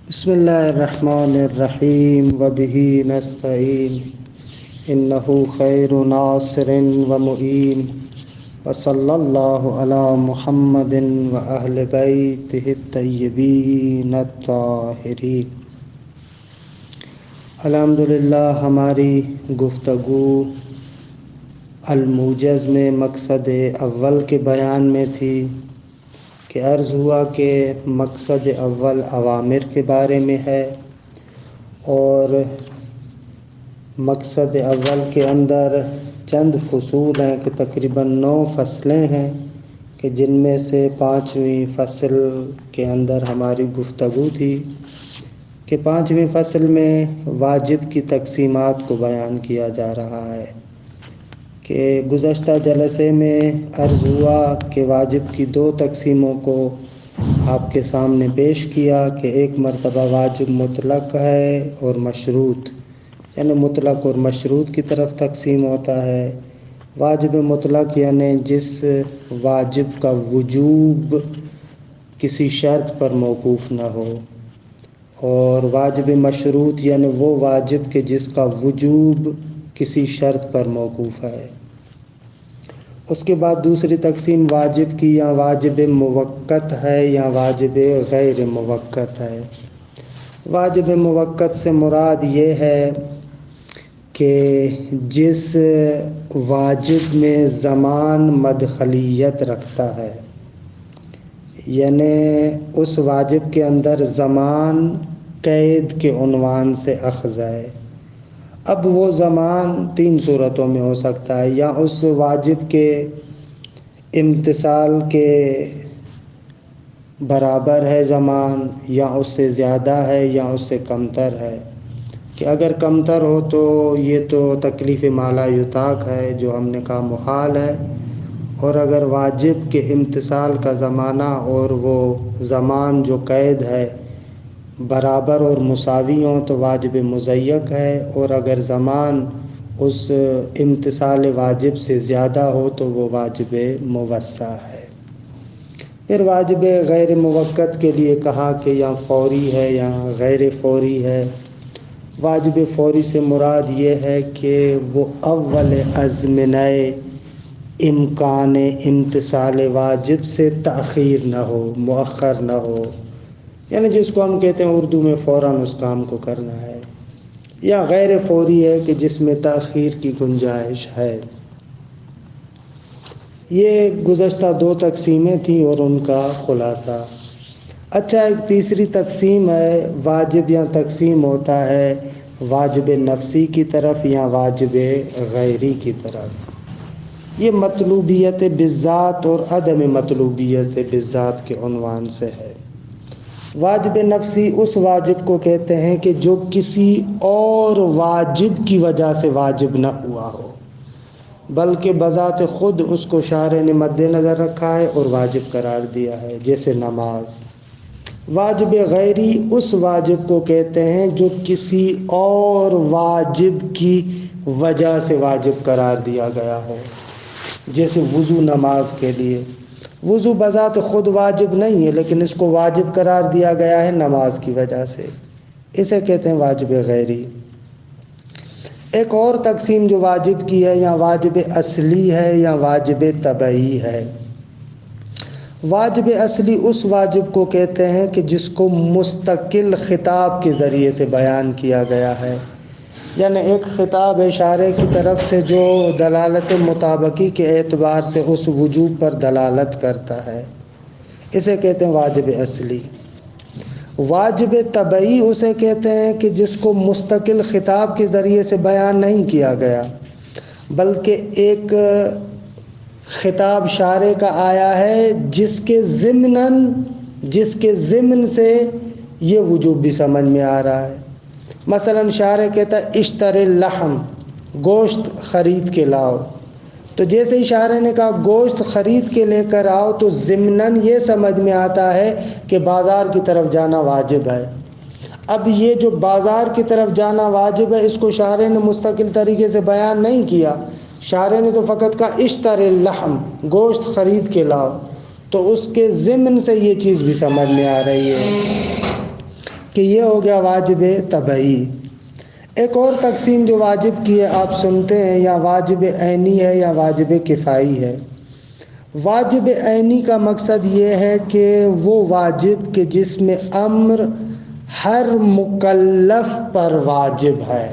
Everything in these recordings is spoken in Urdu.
بسم اللہ الرحمن الرحیم وبہ نستعین انہ خیر ناصر ومعین وصلی اللہ علی محمد واہل بیتہ الطیبین الطاہرین۔ الحمدللہ ہماری گفتگو الموجز میں مقصد اول کے بیان میں تھی کہ عرض ہوا کہ مقصد اول اوامر کے بارے میں ہے، اور مقصد اول کے اندر چند فصول ہیں کہ تقریباً 9 فصلیں ہیں کہ جن میں سے 5ویں فصل کے اندر ہماری گفتگو تھی کہ 5ویں فصل میں واجب کی تقسیمات کو بیان کیا جا رہا ہے کہ گزشتہ جلسے میں عرض ہوا کہ واجب کی 2 تقسیموں کو آپ کے سامنے پیش کیا کہ ایک مرتبہ واجب مطلق ہے اور مشروط، یعنی مطلق اور مشروط کی طرف تقسیم ہوتا ہے۔ واجب مطلق یعنی جس واجب کا وجوب کسی شرط پر موقوف نہ ہو، اور واجب مشروط یعنی وہ واجب کہ جس کا وجوب کسی شرط پر موقوف ہے۔ اس کے بعد دوسری تقسیم واجب کی، یا واجب موقت ہے یا واجب غیر موقت ہے۔ واجب موقت سے مراد یہ ہے کہ جس واجب میں زمان مدخلیت رکھتا ہے، یعنی اس واجب کے اندر زمان قید کے عنوان سے اخذ ہے۔ اب وہ زمان 3 صورتوں میں ہو سکتا ہے، یا اس واجب کے امتثال کے برابر ہے زمان، یا اس سے زیادہ ہے، یا اس سے کمتر ہے۔ کہ اگر کمتر ہو تو یہ تو تکلیف ما لا یطاق ہے، جو ہم نے کہا محال ہے، اور اگر واجب کے امتثال کا زمانہ اور وہ زمان جو قید ہے برابر اور مساوی ہوں تو واجب مضیق ہے، اور اگر زمان اس امتثال واجب سے زیادہ ہو تو وہ واجب موسع ہے۔ پھر واجب غیر موقت کے لیے کہا کہ یا فوری ہے یا غیر فوری ہے۔ واجب فوری سے مراد یہ ہے کہ وہ اول ازمنہ امکان امتثال واجب سے تاخیر نہ ہو، مؤخر نہ ہو، یعنی جس کو ہم کہتے ہیں اردو میں فوراً اس کام کو کرنا ہے۔ یا غیر فوری ہے کہ جس میں تاخیر کی گنجائش ہے۔ یہ گزشتہ 2 تقسیمیں تھیں اور ان کا خلاصہ۔ اچھا، ایک تیسری تقسیم ہے، واجب یا تقسیم ہوتا ہے واجب نفسی کی طرف یا واجب غیری کی طرف۔ یہ مطلوبیت بالذات اور عدم مطلوبیت بالذات کے عنوان سے ہے۔ واجب نفسی اس واجب کو کہتے ہیں کہ جو کسی اور واجب کی وجہ سے واجب نہ ہوا ہو، بلکہ بذات خود اس کو شارع نے مد نظر رکھا ہے اور واجب قرار دیا ہے، جیسے نماز۔ واجب غیری اس واجب کو کہتے ہیں جو کسی اور واجب کی وجہ سے واجب قرار دیا گیا ہو، جیسے وضو نماز کے لیے۔ وضو بذات خود واجب نہیں ہے، لیکن اس کو واجب قرار دیا گیا ہے نماز کی وجہ سے، اسے کہتے ہیں واجب غیری۔ ایک اور تقسیم جو واجب کی ہے، یا واجب اصلی ہے یا واجب طبعی ہے۔ واجب اصلی اس واجب کو کہتے ہیں کہ جس کو مستقل خطاب کے ذریعے سے بیان کیا گیا ہے، یعنی ایک خطاب شارع کی طرف سے جو دلالت مطابقی کے اعتبار سے اس وجوب پر دلالت کرتا ہے، اسے کہتے ہیں واجب اصلی۔ واجب طبعی اسے کہتے ہیں کہ جس کو مستقل خطاب کے ذریعے سے بیان نہیں کیا گیا، بلکہ ایک خطاب شارع کا آیا ہے جس کے ضمن سے یہ وجوب بھی سمجھ میں آ رہا ہے۔ مثلا شارع کہتا ہے اشتر اللحم، گوشت خرید کے لاؤ، تو جیسے ہی شارع نے کہا گوشت خرید کے لے کر آؤ تو ضمناً یہ سمجھ میں آتا ہے کہ بازار کی طرف جانا واجب ہے۔ اب یہ جو بازار کی طرف جانا واجب ہے، اس کو شارع نے مستقل طریقے سے بیان نہیں کیا، شارع نے تو فقط کہا اشتر اللحم، گوشت خرید کے لاؤ، تو اس کے ضمن سے یہ چیز بھی سمجھ میں آ رہی ہے کہ یہ ہو گیا واجب طبعی۔ ایک اور تقسیم جو واجب کی ہے آپ سنتے ہیں، یا واجب عینی ہے یا واجب کفائی ہے۔ واجب عینی کا مقصد یہ ہے کہ وہ واجب کہ جس میں امر ہر مکلف پر واجب ہے،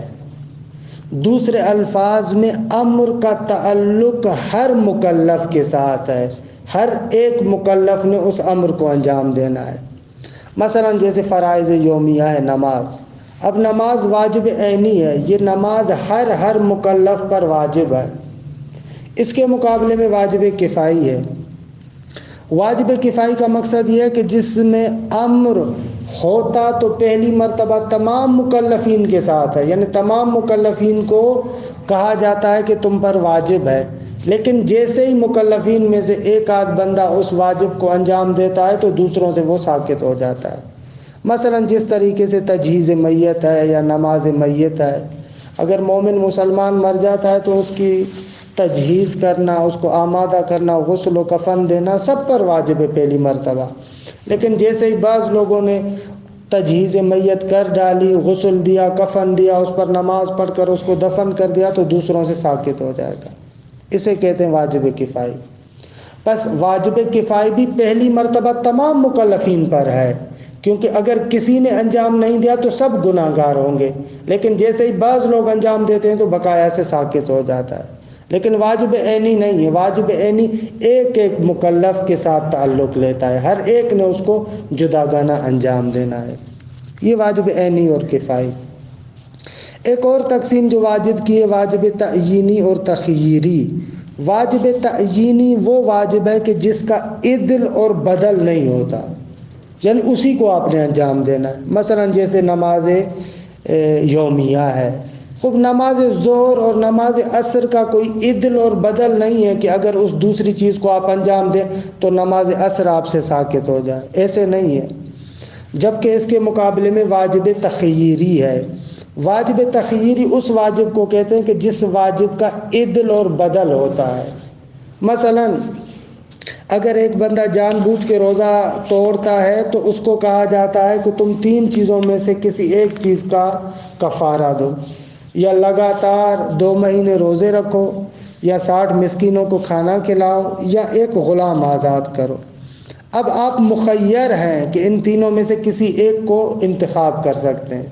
دوسرے الفاظ میں امر کا تعلق ہر مکلف کے ساتھ ہے، ہر ایک مکلف نے اس امر کو انجام دینا ہے۔ مثلا جیسے فرائض یومیہ ہے نماز، اب نماز واجب عینی ہے، یہ نماز ہر مکلف پر واجب ہے۔ اس کے مقابلے میں واجب کفائی ہے۔ واجب کفائی کا مقصد یہ ہے کہ جس میں امر ہوتا تو پہلی مرتبہ تمام مکلفین کے ساتھ ہے، یعنی تمام مکلفین کو کہا جاتا ہے کہ تم پر واجب ہے، لیکن جیسے ہی مکلفین میں سے ایک آدھ بندہ اس واجب کو انجام دیتا ہے تو دوسروں سے وہ ساکت ہو جاتا ہے۔ مثلا جس طریقے سے تجہیز میت ہے یا نماز میت ہے، اگر مومن مسلمان مر جاتا ہے تو اس کی تجہیز کرنا، اس کو آمادہ کرنا، غسل و کفن دینا سب پر واجب ہے پہلی مرتبہ، لیکن جیسے ہی بعض لوگوں نے تجہیز میت کر ڈالی، غسل دیا، کفن دیا، اس پر نماز پڑھ کر اس کو دفن کر دیا تو دوسروں سے ساکت ہو جائے گا، اسے کہتے ہیں واجب کفائی۔ بس واجب کفائی بھی پہلی مرتبہ تمام مکلفین پر ہے، کیونکہ اگر کسی نے انجام نہیں دیا تو سب گناہ گار ہوں گے، لیکن جیسے ہی بعض لوگ انجام دیتے ہیں تو بقایا سے ساکت ہو جاتا ہے۔ لیکن واجب عینی نہیں ہے، واجب عینی ایک ایک مکلف کے ساتھ تعلق لیتا ہے، ہر ایک نے اس کو جداگانہ انجام دینا ہے۔ یہ واجب عینی اور کفائی۔ ایک اور تقسیم جو واجب کی ہے واجب تعیینی اور تخییری۔ واجب تعیینی وہ واجب ہے کہ جس کا عدل اور بدل نہیں ہوتا، یعنی اسی کو آپ نے انجام دینا ہے۔ مثلا جیسے نماز یومیہ ہے، خوب نماز ظہر اور نماز عصر کا کوئی عدل اور بدل نہیں ہے کہ اگر اس دوسری چیز کو آپ انجام دیں تو نماز عصر آپ سے ساکت ہو جائے، ایسے نہیں ہے۔ جبکہ اس کے مقابلے میں واجب تخییری ہے۔ واجب تخییری اس واجب کو کہتے ہیں کہ جس واجب کا عدل اور بدل ہوتا ہے۔ مثلا اگر ایک بندہ جان بوجھ کے روزہ توڑتا ہے تو اس کو کہا جاتا ہے کہ تم 3 چیزوں میں سے کسی ایک چیز کا کفارہ دو، یا لگاتار 2 مہینے روزے رکھو، یا 60 مسکینوں کو کھانا کھلاؤ، یا ایک غلام آزاد کرو۔ اب آپ مخیر ہیں کہ ان تینوں میں سے کسی ایک کو انتخاب کر سکتے ہیں۔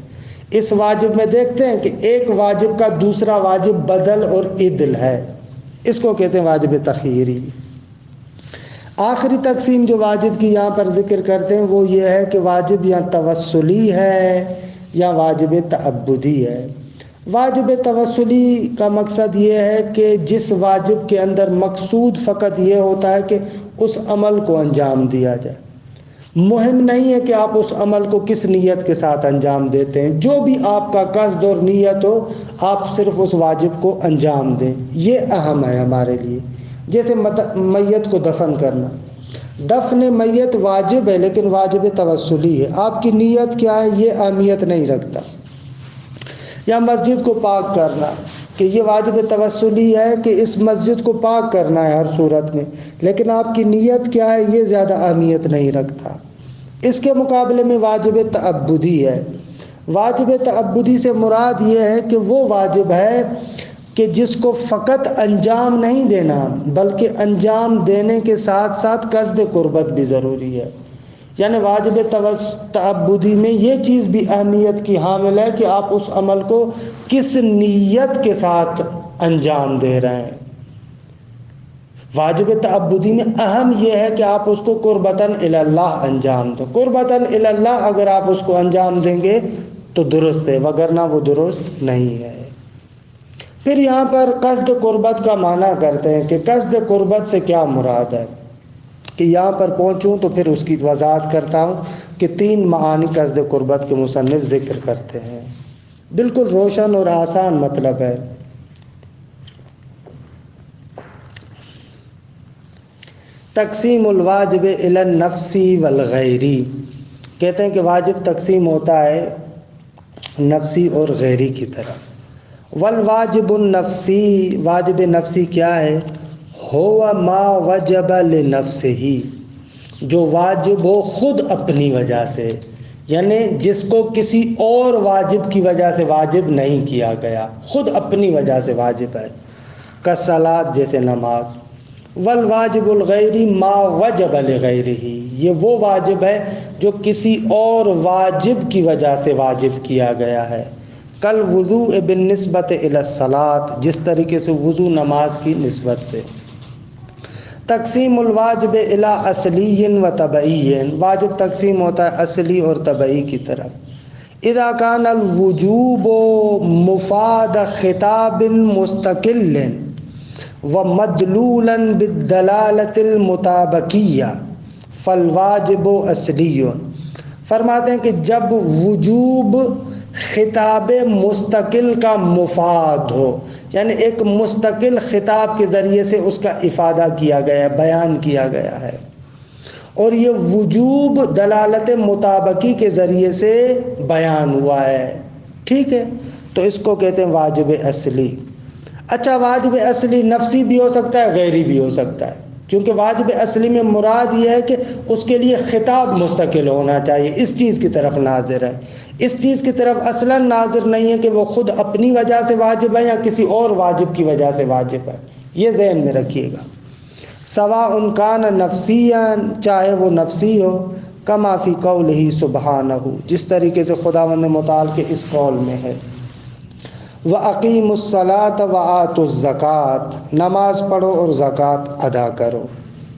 اس واجب میں دیکھتے ہیں کہ ایک واجب کا دوسرا واجب بدل اور عدل ہے، اس کو کہتے ہیں واجب تخییری۔ آخری تقسیم جو واجب کی یہاں پر ذکر کرتے ہیں وہ یہ ہے کہ واجب یا توسلی ہے یا واجب تعبدی ہے۔ واجب توسلی کا مقصد یہ ہے کہ جس واجب کے اندر مقصود فقط یہ ہوتا ہے کہ اس عمل کو انجام دیا جائے، مہم نہیں ہے کہ آپ اس عمل کو کس نیت کے ساتھ انجام دیتے ہیں، جو بھی آپ کا قصد اور نیت ہو آپ صرف اس واجب کو انجام دیں، یہ اہم ہے ہمارے لیے۔ جیسے میت کو دفن کرنا، دفن میت واجب ہے لیکن واجب توسلی ہے، آپ کی نیت کیا ہے یہ اہمیت نہیں رکھتا۔ یا مسجد کو پاک کرنا کہ یہ واجب توسلی ہے کہ اس مسجد کو پاک کرنا ہے ہر صورت میں، لیکن آپ کی نیت کیا ہے یہ زیادہ اہمیت نہیں رکھتا۔ اس کے مقابلے میں واجب تعبدی ہے۔ واجب تعبدی سے مراد یہ ہے کہ وہ واجب ہے کہ جس کو فقط انجام نہیں دینا بلکہ انجام دینے کے ساتھ ساتھ قصد قربت بھی ضروری ہے۔ یعنی واجب تعبدی میں یہ چیز بھی اہمیت کی حامل ہے کہ آپ اس عمل کو کس نیت کے ساتھ انجام دے رہے ہیں۔ واجب تعبدی میں اہم یہ ہے کہ آپ اس کو قربتاً الی اللہ انجام دیں۔ قربتاً الی اللہ اگر آپ اس کو انجام دیں گے تو درست ہے، وگرنہ وہ درست نہیں ہے۔ پھر یہاں پر قصد قربت کا معنی کرتے ہیں کہ قصد قربت سے کیا مراد ہے، کہ یہاں پر پہنچوں تو پھر اس کی وضاحت کرتا ہوں کہ 3 معانی قصد قربت کے مصنف ذکر کرتے ہیں۔ بالکل روشن اور آسان مطلب ہے۔ تقسیم الواجب الی النفسی والغیری، کہتے ہیں کہ واجب تقسیم ہوتا ہے نفسی اور غیری کی طرف۔ والواجب النفسی، واجب نفسی کیا ہے؟ ہوا ما وجب لنفسہ، جو واجب ہو خود اپنی وجہ سے، یعنی جس کو کسی اور واجب کی وجہ سے واجب نہیں کیا گیا، خود اپنی وجہ سے واجب ہے، کالصلاۃ جیسے نماز، والواجب الغیری ما وجب لغیرہ، یہ وہ واجب ہے جو کسی اور واجب کی وجہ سے واجب کیا گیا ہے، کل وضوء بالنسبت الی الصلاۃ، جس طریقے سے وضو نماز کی نسبت سے۔ تقسیم الواجب الی اصلی و طبعی، واجب تقسیم ہوتا ہے اصلی اور طبعی کی طرف۔ اذا کان الوجوب مفاد خطاب مستقل ومدلولا بالدلالة المطابقیہ فالواجب اصلی، فرماتے ہیں کہ جب وجوب خطاب مستقل کا مفاد ہو، یعنی ایک مستقل خطاب کے ذریعے سے اس کا افادہ کیا گیا ہے، بیان کیا گیا ہے، اور یہ وجوب دلالت مطابقی کے ذریعے سے بیان ہوا ہے، ٹھیک ہے، تو اس کو کہتے ہیں واجب اصلی۔ اچھا، واجب اصلی نفسی بھی ہو سکتا ہے، غیری بھی ہو سکتا ہے، کیونکہ واجب اصلی میں مراد یہ ہے کہ اس کے لیے خطاب مستقل ہونا چاہیے، اس چیز کی طرف ناظر ہے، اس چیز کی طرف اصلا ناظر نہیں ہے کہ وہ خود اپنی وجہ سے واجب ہے یا کسی اور واجب کی وجہ سے واجب ہے، یہ ذہن میں رکھیے گا۔ سواء کان نفسیاً، چاہے وہ نفسی ہو، کما فی قولہ سبحانہ، جس طریقے سے خداوند متعال کے اس قول میں ہے، وَأَقِيمُوا الصَّلَاةَ وَآتُوا الزَّكَاةَ، نماز پڑھو اور زکوٰۃ ادا کرو،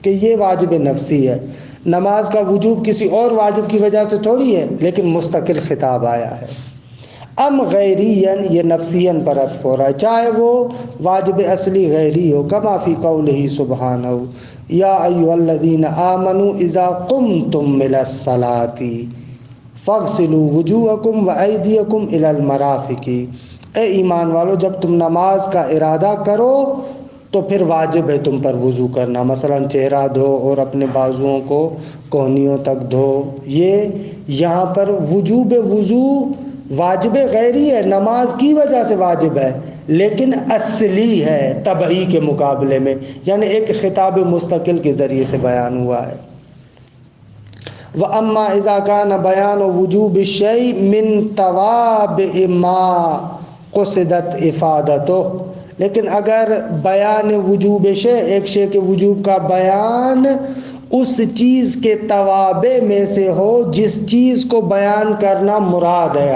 کہ یہ واجب نفسی ہے۔ نماز کا وجوب کسی اور واجب کی وجہ سے تھوڑی ہے، لیکن مستقل خطاب آیا ہے۔ ام غیرین، یہ نفسین پر عطف ہو رہا ہے، چاہے وہ واجب اصلی غیری ہو، کما فی قولہ سبحانہ یا ایھا الذین آمنوا اذا قمتم الی الصلاۃ فاغسلوا وجوہکم وایدیکم الی المرافق، اے ایمان والو جب تم نماز کا ارادہ کرو تو پھر واجب ہے تم پر وضو کرنا، مثلا چہرہ دھو اور اپنے بازوؤں کو کونیوں تک دھو۔ یہ یہاں پر وجوب وضو واجب غیری ہے، نماز کی وجہ سے واجب ہے، لیکن اصلی ہے طبعی کے مقابلے میں، یعنی ایک خطاب مستقل کے ذریعے سے بیان ہوا ہے۔ وَأَمَّا إِذَا كَانَ بَيَانُ وُجُوبِ الشَّيْءِ مِن تَوَابِعِ مَا قُصِدَتْ إِفَادَتُهُ، لیکن اگر بیان وجوب شے، ایک شے کے وجوب کا بیان اس چیز کے توابع میں سے ہو جس چیز کو بیان کرنا مراد ہے،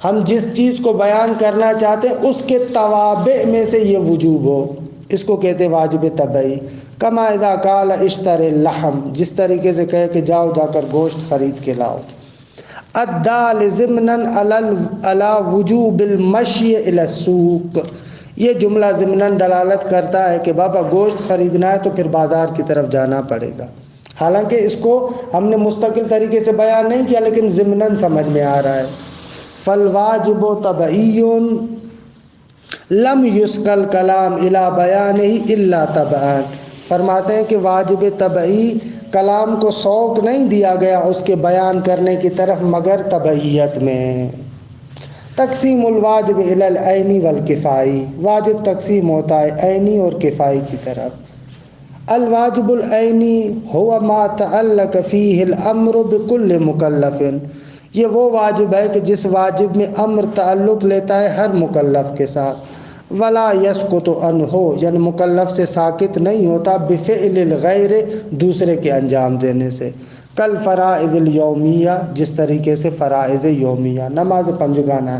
ہم جس چیز کو بیان کرنا چاہتے ہیں اس کے توابع میں سے یہ وجوب ہو، اس کو کہتے ہیں واجب طبعی۔ کما اذا قال اشتر اللحم، جس طریقے سے کہے کہ جاؤ جا کر گوشت خرید کے لاؤ۔ الدال ضمنا علی وجوب المشی الی السوق، یہ جملہ ضمناً دلالت کرتا ہے کہ بابا گوشت خریدنا ہے تو پھر بازار کی طرف جانا پڑے گا، حالانکہ اس کو ہم نے مستقل طریقے سے بیان نہیں کیا لیکن ضمناً سمجھ میں آ رہا ہے۔ فالواجب طبعی لم یسق الکلام الی بیانہ الا طبعا، فرماتے ہیں کہ واجب طبعی کلام کو سوق نہیں دیا گیا اس کے بیان کرنے کی طرف مگر طبعیت میں۔ تقسیم الواجب الی العینی والکفائی، واجب تقسیم ہوتا ہے عینی اور کفائی کی طرف۔ الواجب العینی هو ما تعلق فیہ الامر بکل مکلف، یہ وہ واجب ہے کہ جس واجب میں امر تعلق لیتا ہے ہر مکلف کے ساتھ۔ ولا یسقط عنہ، یعنی مکلف سے ساقط نہیں ہوتا بفعل الغیر، دوسرے کے انجام دینے سے۔ کل فرائض الیومیہ، جس طریقے سے فرائض یومیہ، نماز پنجگانہ۔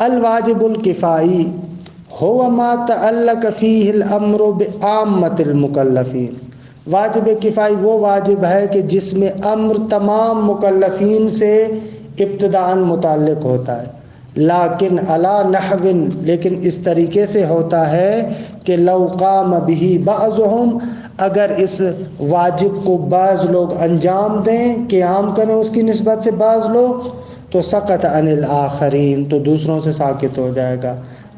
الواجب الکفائی هو ما تعلق فیہ الامر بعامۃ المکلفین، واجب کفائی وہ واجب ہے کہ جس میں امر تمام مکلفین سے ابتداءً متعلق ہوتا ہے، لیکن علی نحو، لیکن اس طریقے سے ہوتا ہے کہ لو قام بہ بعضهم، اگر اس واجب کو بعض لوگ انجام دیں، قیام کریں اس کی نسبت سے بعض لوگ، تو سقط عن الآخرین، تو دوسروں سے ساقط ہو جائے گا۔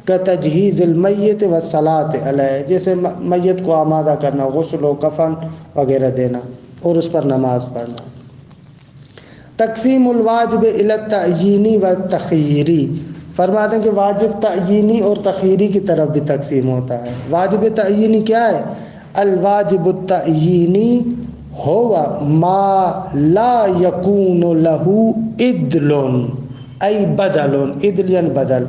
کتجہیز المیت والصلاۃ علیہ، جیسے میت کو آمادہ کرنا، غسل و کفن وغیرہ دینا اور اس پر نماز پڑھنا۔ تقسیم الواجب الی التعیینی والتخییری، فرماتے ہیں کہ واجب تعیینی اور تخییری کی طرف بھی تقسیم ہوتا ہے۔ واجب تعیینی کیا ہے؟ الواجب التعیینی ہوا ما لا یکون لہو عدل ای بدل، عدل یعنی بدل۔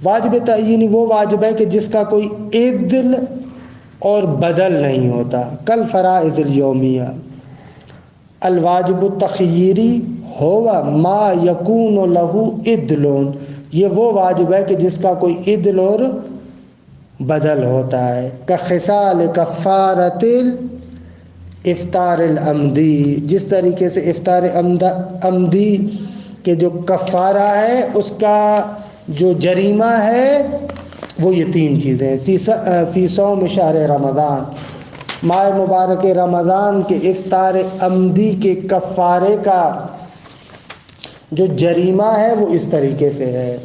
واجب تعینی وہ واجب ہے کہ جس کا کوئی عدل اور بدل نہیں ہوتا، کل فرائض الیومیہ۔ الواجب التخییری ہوا ما یکون لہو عدل، یہ وہ واجب ہے کہ جس کا کوئی عدل اور بدل ہوتا ہے۔ کخصال کفارت افطار العمدی، جس طریقے سے افطار عمدی کے جو کفارہ ہے اس کا جو جریمہ ہے وہ یہ تین چیزیں، فی صوم شہر رمضان، ماہ مبارک رمضان کے افطار عمدی کے کفارے کا جو جریمہ ہے وہ اس طریقے سے ہے،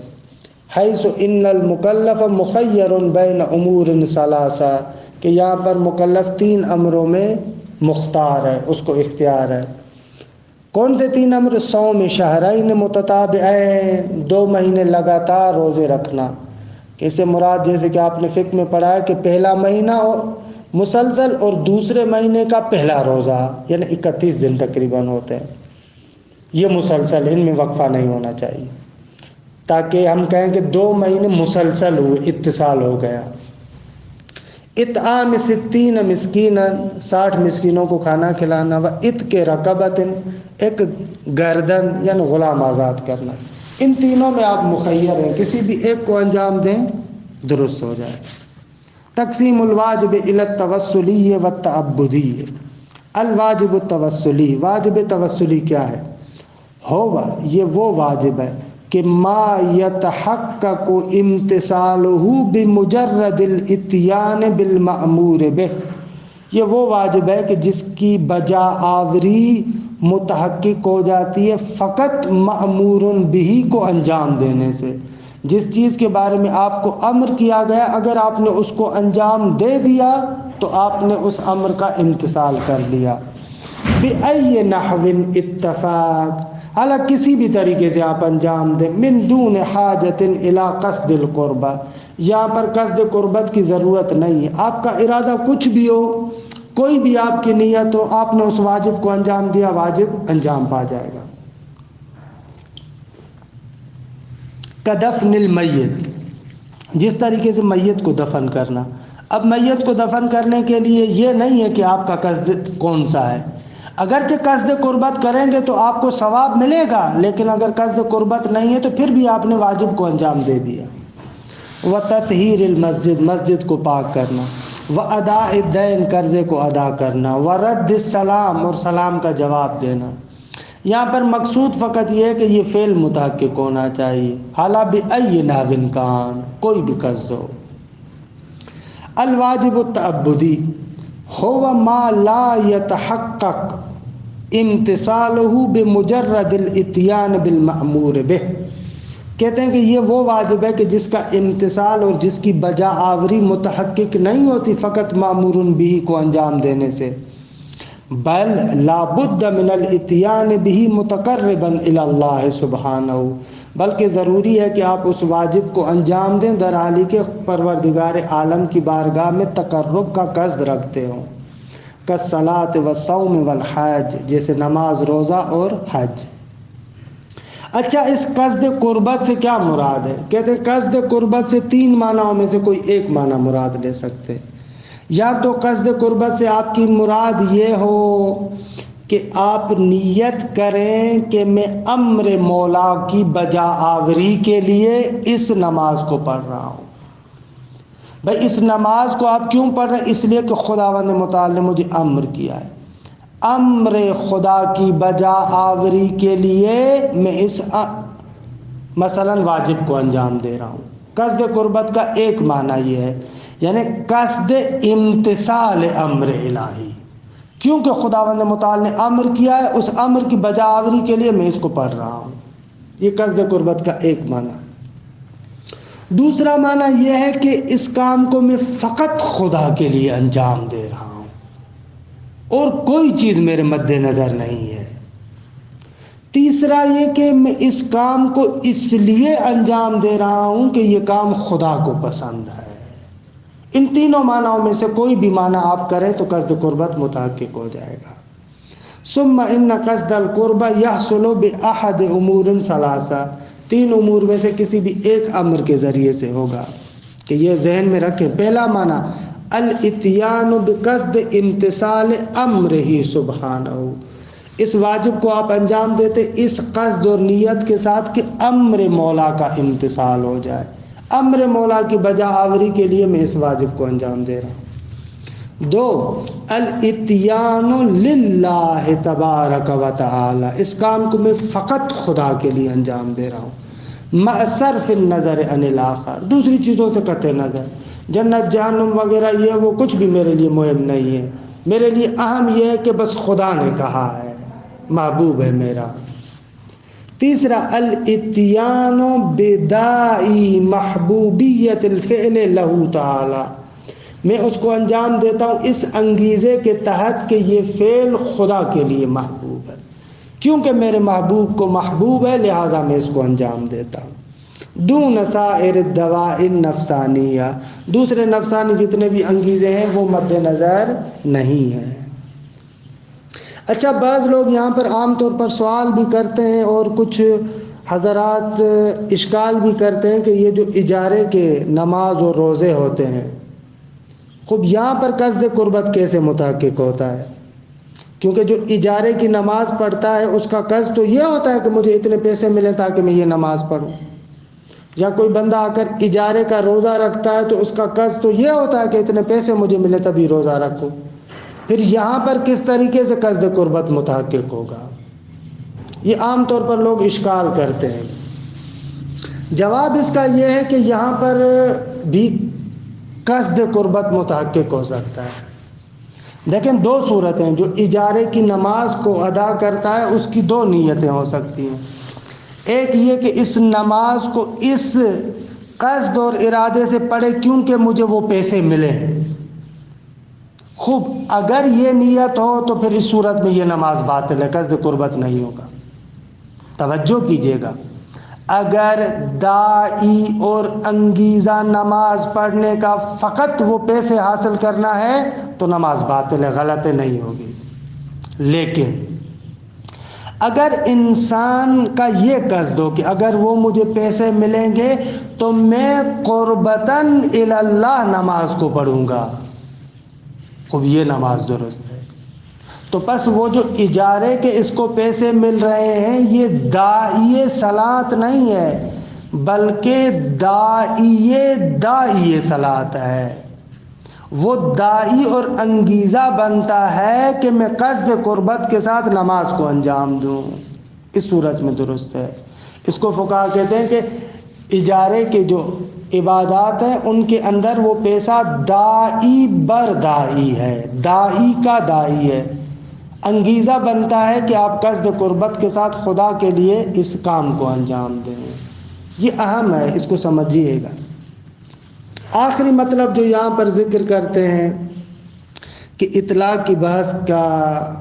حیث ان المکلف مخیر بین امور ثلاثہ، کہ یہاں پر مکلف تین امروں میں مختار ہے، اس کو اختیار ہے۔ کون سے تین امر؟ صوم شہرین متتابعین، 2 مہینے لگاتار روزے رکھنا۔ اس سے مراد جیسے کہ آپ نے فقہ میں پڑھا ہے کہ پہلا مہینہ مسلسل اور دوسرے مہینے کا پہلا روزہ، یعنی 31 دن تقریباً ہوتے ہیں، یہ مسلسل، ان میں وقفہ نہیں ہونا چاہیے، تاکہ ہم کہیں کہ 2 مہینے مسلسل ہوئے، اتصال ہو گیا۔ اطعام 60 مسکینا، 60 مسکینوں کو کھانا کھلانا، و عتق رقبۃ، ایک گردن یعنی غلام آزاد کرنا۔ ان تینوں میں آپ مخیر ہیں، کسی بھی ایک کو انجام دیں درست ہو جائے۔ تقسیم الواجب الی التوسلی والتعبدی۔ الواجب التوسلی، واجب توسلی کیا ہے؟ ہوا، یہ وہ واجب ہے کہ ما یتحقق امتثالہ بمجرد الاتیان بالمأمور بہ، یہ وہ واجب ہے کہ جس کی بجا آوری متحقق ہو جاتی ہے فقط مأمور بہ کو انجام دینے سے۔ جس چیز کے بارے میں آپ کو امر کیا گیا، اگر آپ نے اس کو انجام دے دیا تو آپ نے اس امر کا امتثال کر لیا۔ بأی نحو اتفاق، حالانکہ کسی بھی طریقے سے آپ انجام دیں، من دون حاجت الی قصد القربہ، یہاں پر قصد قربت کی ضرورت نہیں ہے، آپ کا ارادہ کچھ بھی ہو، کوئی بھی آپ کی نیت ہو، آپ نے اس واجب کو انجام دیا، واجب انجام پا جائے گا۔ کدفن المیت، جس طریقے سے میت کو دفن کرنا۔ اب میت کو دفن کرنے کے لیے یہ نہیں ہے کہ آپ کا قصد کون سا ہے، اگرچہ قصد قربت کریں گے تو آپ کو ثواب ملے گا، لیکن اگر قصد قربت نہیں ہے تو پھر بھی آپ نے واجب کو انجام دے دیا۔ وتطہیر المسجد، مسجد کو پاک کرنا، واداء الدین، قرضے کو ادا کرنا، ورد السلام، اور سلام کا جواب دینا۔ یہاں پر مقصود فقط یہ ہے کہ یہ فعل متحقق ہونا چاہیے، حالانکہ بأی نحو کان، کوئی بھی قصد ہو۔ الواجب التعبدی ہوا ما لا یتحقق امتثالہ بمجرد الاتیان بالمأمور بہ، کہتے ہیں کہ یہ وہ واجب ہے کہ جس کا امتثال اور جس کی بجا آوری متحقق نہیں ہوتی فقط مأمور بہ کو انجام دینے سے، بل لا بد من الاتیان بہ متقربا الی اللہ سبحانہ، بلکہ ضروری ہے کہ آپ اس واجب کو انجام دیں در حالی کے پروردگار عالم کی بارگاہ میں تقرب کا قصد رکھتے ہوں، کالصلاۃ والصوم والحج، جیسے نماز، روزہ اور حج۔ اچھا، اس قصد قربت سے کیا مراد ہے؟ کہتے ہیں قصد قربت سے 3 معنیوں میں سے کوئی ایک معنی مراد لے سکتے ہیں۔ یا تو قصد قربت سے آپ کی مراد یہ ہو کہ آپ نیت کریں کہ میں امر مولا کی بجا آوری کے لیے اس نماز کو پڑھ رہا ہوں۔ بھائی اس نماز کو آپ کیوں پڑھ رہے ہیں؟ اس لیے کہ خداوند متعال نے مجھے امر کیا ہے، امر خدا کی بجا آوری کے لیے میں اس مثلا واجب کو انجام دے رہا ہوں۔ قصد قربت کا ایک معنی یہ ہے، یعنی قصد امتثال امر الہی، کیونکہ خداوند متعال نے امر کیا ہے، اس امر کی بجا آوری کے لیے میں اس کو پڑھ رہا ہوں۔ یہ قصد قربت کا ایک معنی۔ دوسرا معنی یہ ہے کہ اس کام کو میں فقط خدا کے لیے انجام دے رہا ہوں اور کوئی چیز میرے مد نظر نہیں ہے۔ تیسرا یہ کہ میں اس کام کو اس لیے انجام دے رہا ہوں کہ یہ کام خدا کو پسند ہے، ان تینوں معنوں میں سے کوئی بھی معنی آپ کریں تو قصد قربت متحقق ہو جائے گا۔ ثم ان قصد القربہ یحصل باحد امور ثلاثہ، تین امور میں سے کسی بھی ایک امر کے ذریعے سے ہوگا، کہ یہ ذہن میں رکھیں۔ پہلا معنی الاتیان بقصد امتثال امرہ سبحانہ، اس واجب کو آپ انجام دیتے اس قصد اور نیت کے ساتھ کہ امر مولا کا امتثال ہو جائے، امر مولا کی بجا آوری کے لیے میں اس واجب کو انجام دے رہا ہوں۔ دو، الاتیان للہ تبارک و تعالی، اس کام کو میں فقط خدا کے لیے انجام دے رہا ہوں، مع صرف النظر عن الاخر، دوسری چیزوں سے قطع نظر، جنت جہنم وغیرہ یہ وہ کچھ بھی میرے لیے مهم نہیں ہے، میرے لیے اہم یہ ہے کہ بس خدا نے کہا ہے، محبوب ہے میرا۔ تیسرا، الاتیان بدائی محبوبیت الفعل لہ تعالی، میں اس کو انجام دیتا ہوں اس انگیزے کے تحت کہ یہ فعل خدا کے لیے محبوب ہے، کیونکہ میرے محبوب کو محبوب ہے لہٰذا میں اس کو انجام دیتا ہوں۔ دون سائر الدواء النفسانیہ، دوسرے نفسانی جتنے بھی انگیزے ہیں وہ مد نظر نہیں ہیں۔ اچھا، بعض لوگ یہاں پر عام طور پر سوال بھی کرتے ہیں اور کچھ حضرات اشکال بھی کرتے ہیں کہ یہ جو اجارے کے نماز اور روزے ہوتے ہیں، خوب یہاں پر قصد قربت کیسے متحقق ہوتا ہے؟ کیونکہ جو اجارے کی نماز پڑھتا ہے اس کا قصد تو یہ ہوتا ہے کہ مجھے اتنے پیسے ملیں تاکہ میں یہ نماز پڑھوں، یا کوئی بندہ آ کر اجارے کا روزہ رکھتا ہے تو اس کا قصد تو یہ ہوتا ہے کہ اتنے پیسے مجھے ملے تبھی روزہ رکھوں، پھر یہاں پر کس طریقے سے قصد قربت متحقق ہوگا؟ یہ عام طور پر لوگ اشکال کرتے ہیں۔ جواب اس کا یہ ہے کہ یہاں پر بھی قصد قربت متحقق ہو سکتا ہے۔ دیکھیں، دو صورتیں، جو اجارے کی نماز کو ادا کرتا ہے اس کی دو نیتیں ہو سکتی ہیں۔ ایک یہ کہ اس نماز کو اس قصد اور ارادے سے پڑھے کیونکہ مجھے وہ پیسے ملیں، خوب اگر یہ نیت ہو تو پھر اس صورت میں یہ نماز باطل ہے، قصد قربت نہیں ہوگا۔ توجہ کیجیے گا، اگر داعی اور انگیزہ نماز پڑھنے کا فقط وہ پیسے حاصل کرنا ہے تو نماز باطل ہے، غلط ہے، نہیں ہوگی۔ لیکن اگر انسان کا یہ قصد ہو کہ اگر وہ مجھے پیسے ملیں گے تو میں قربتاً الی اللہ نماز کو پڑھوں گا، خوب یہ نماز درست ہے۔ تو پس وہ جو اجارے کے اس کو پیسے مل رہے ہیں یہ داعی صلاۃ نہیں ہے، بلکہ داعی صلاۃ ہے۔ وہ داعی اور انگیزہ بنتا ہے کہ میں قصد قربت کے ساتھ نماز کو انجام دوں، اس صورت میں درست ہے۔ اس کو فقہا کہتے ہیں کہ اجارے کے جو عبادات ہیں ان کے اندر وہ پیسہ داعی بر داعی ہے، داعی کا داعی ہے، انگیزہ بنتا ہے کہ آپ قصد قربت کے ساتھ خدا کے لیے اس کام کو انجام دیں۔ یہ اہم ہے، اس کو سمجھیے گا۔ آخری مطلب جو یہاں پر ذکر کرتے ہیں کہ اطلاق کی بحث کا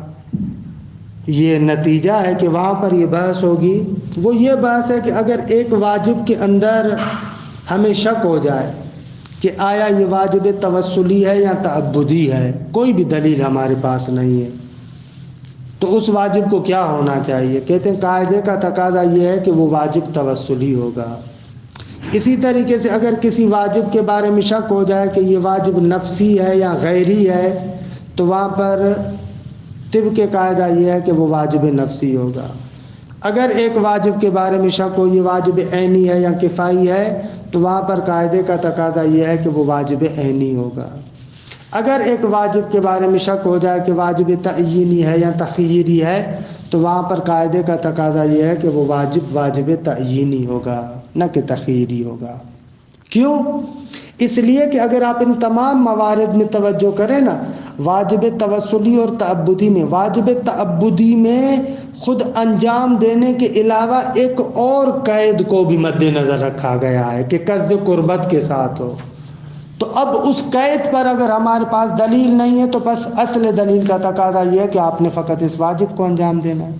یہ نتیجہ ہے کہ وہاں پر یہ بحث ہوگی، وہ یہ بحث ہے کہ اگر ایک واجب کے اندر ہمیں شک ہو جائے کہ آیا یہ واجب توسلی ہے یا تعبدی ہے، کوئی بھی دلیل ہمارے پاس نہیں ہے، تو اس واجب کو کیا ہونا چاہیے؟ کہتے ہیں قاعدے کا تقاضا یہ ہے کہ وہ واجب توسلی ہوگا۔ اسی طریقے سے اگر کسی واجب کے بارے میں شک ہو جائے کہ یہ واجب نفسی ہے یا غیری ہے تو وہاں پر طب کے قاعدہ یہ ہے کہ وہ واجب نفسی ہوگا۔ اگر ایک واجب کے بارے میں شک ہو یہ واجب عینی ہے یا کفائی ہے تو وہاں پر قاعدے کا تقاضا یہ ہے کہ وہ واجب عینی ہوگا۔ اگر ایک واجب کے بارے میں شک ہو جائے کہ واجب تعیینی ہے یا تخییری ہے تو وہاں پر قاعدے کا تقاضا یہ ہے کہ وہ واجب تعیینی ہوگا، نہ کہ تخییری ہوگا۔ کیوں؟ اس لیے کہ اگر آپ ان تمام موارد میں توجہ کریں نا، واجب توسلی اور تعبدی میں، واجب تعبدی میں خود انجام دینے کے علاوہ ایک اور قید کو بھی مد نظر رکھا گیا ہے کہ قصد قربت کے ساتھ ہو، تو اب اس قید پر اگر ہمارے پاس دلیل نہیں ہے تو بس اصل دلیل کا تقاضا یہ ہے کہ آپ نے فقط اس واجب کو انجام دینا ہے۔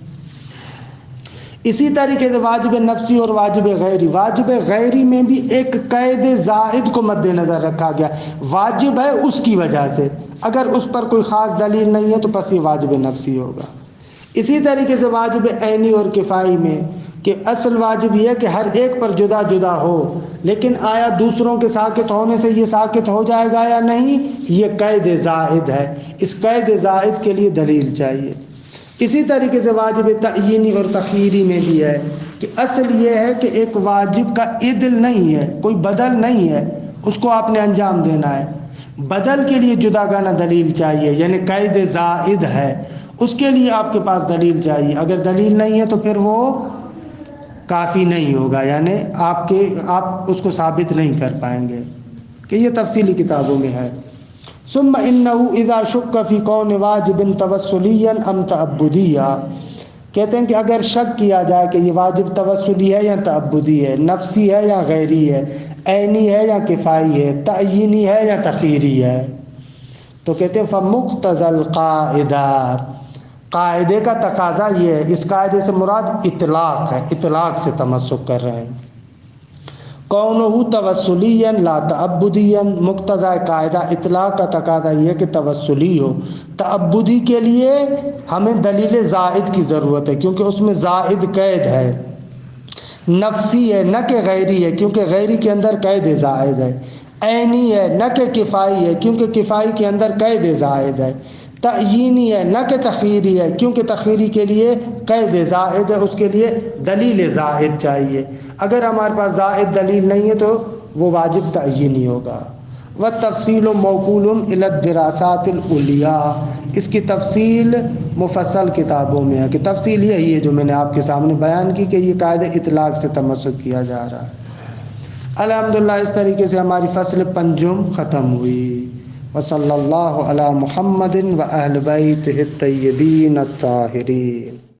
اسی طریقے سے واجب نفسی اور واجب غیری، واجب غیری میں بھی ایک قید زائد کو مد نظر رکھا گیا، واجب ہے اس کی وجہ سے، اگر اس پر کوئی خاص دلیل نہیں ہے تو پس یہ واجب نفسی ہوگا۔ اسی طریقے سے واجب عینی اور کفائی میں کہ اصل واجب یہ ہے کہ ہر ایک پر جدا جدا ہو، لیکن آیا دوسروں کے ساکت ہونے سے یہ ساکت ہو جائے گا یا نہیں، یہ قید زائد ہے، اس قید زائد کے لیے دلیل چاہیے۔ اسی طریقے سے واجب تعیینی اور تخییری میں بھی ہے کہ اصل یہ ہے کہ ایک واجب کا عدل نہیں ہے، کوئی بدل نہیں ہے، اس کو آپ نے انجام دینا ہے، بدل کے لیے جداگانہ دلیل چاہیے، یعنی قید زائد ہے، اس کے لیے آپ کے پاس دلیل چاہیے، اگر دلیل نہیں ہے تو پھر وہ کافی نہیں ہوگا، یعنی آپ اس کو ثابت نہیں کر پائیں گے، کہ یہ تفصیلی کتابوں میں ہے۔ ثم انه اذا شک فی کون واجب توسلیا ام تعبدیا، کہتے ہیں کہ اگر شک کیا جائے کہ یہ واجب توسلی ہے یا تعبدی ہے، نفسی ہے یا غیری ہے، عینی ہے یا کفائی ہے، تعیینی ہے یا تخییری ہے، تو کہتے ہیں فمقتضى القاعدہ، قاعدے کا تقاضا یہ ہے، اس قاعدے سے مراد اطلاق ہے، اطلاق سے تمسک کر رہے ہیں، کونہ توسلیا لا تعبدیا، مقتضى قاعدہ اطلاق کا تقاضا یہ کہ توسلی ہو، تعبدی کے لیے ہمیں دلیل زائد کی ضرورت ہے کیونکہ اس میں زائد قید ہے، نفسی ہے نہ کہ غیری ہے کیونکہ غیری کے اندر قید زائد ہے، عینی ہے نہ کہ کفائی ہے کیونکہ کفائی کے اندر قید زائد ہے، تعیینی ہے نہ کہ تخییری ہے کیونکہ تخییری کے لیے قید زائد ہے، اس کے لیے دلیل زائد چاہیے، اگر ہمارے پاس زائد دلیل نہیں ہے تو وہ واجب تعیینی ہوگا۔ والتفصیل موکول الی الدراسات العلیاء، اس کی تفصیل مفصل کتابوں میں ہے، کہ تفصیل یہی ہے جو میں نے آپ کے سامنے بیان کی کہ یہ قاعدہ اطلاق سے تمسک کیا جا رہا ہے۔ الحمدللہ اس طریقے سے ہماری فصل پنجم ختم ہوئی۔ وصلی اللہ علی محمد و اہل بیتہ الطیبین الطاہرین۔